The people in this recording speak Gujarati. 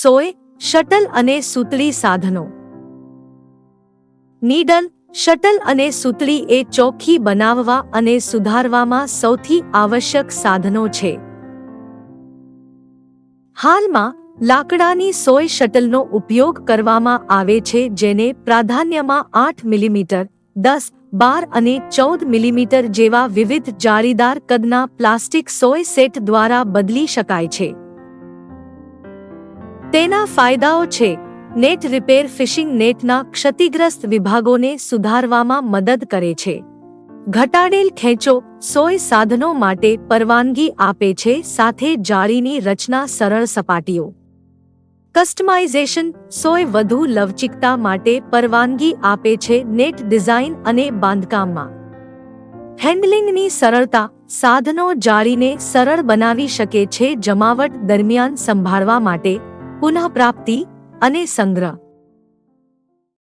સોય, શટલ અને સૂતળી સાધનો. નીડલ, શટલ અને સૂતળી એ ચોખ્ખી બનાવવા અને સુધારવામાં સૌથી આવશ્યક સાધનો છે. હાલમાં લાકડાની સોય શટલનો ઉપયોગ કરવામાં આવે છે, જેને પ્રાધાન્યમાં 8 મિલીમીટર, 10, 12 અને 14 મિલીમીટર જેવા વિવિધ જાળીદાર કદના પ્લાસ્ટિક સોય સેટ દ્વારા બદલી શકાય છે. તેના ફાયદાઓ છે: નેટ રિપેર, ફિશિંગ નેટના ક્ષતિગ્રસ્ત વિભાગોને સુધારવામાં મદદ કરે છે. ઘટાડેલ ખેંચો, સોય સાધનો માટે પરવાનગી આપે છે, સાથે જાળીની રચના, સરળ સપાટીઓ. કસ્ટમાઇઝેશન, સોય વધુ લવચીકતા માટે પરવાનગી આપે છે, નેટ ડિઝાઇન અને બાંધકામમાં. હેન્ડલિંગની સરળતા, સાધનો જાળીને સરળ બનાવી શકે છે, જમાવટ દરમિયાન સંભાળવા માટે, પુનઃપ્રાપ્તિ અને સંગ્રહ.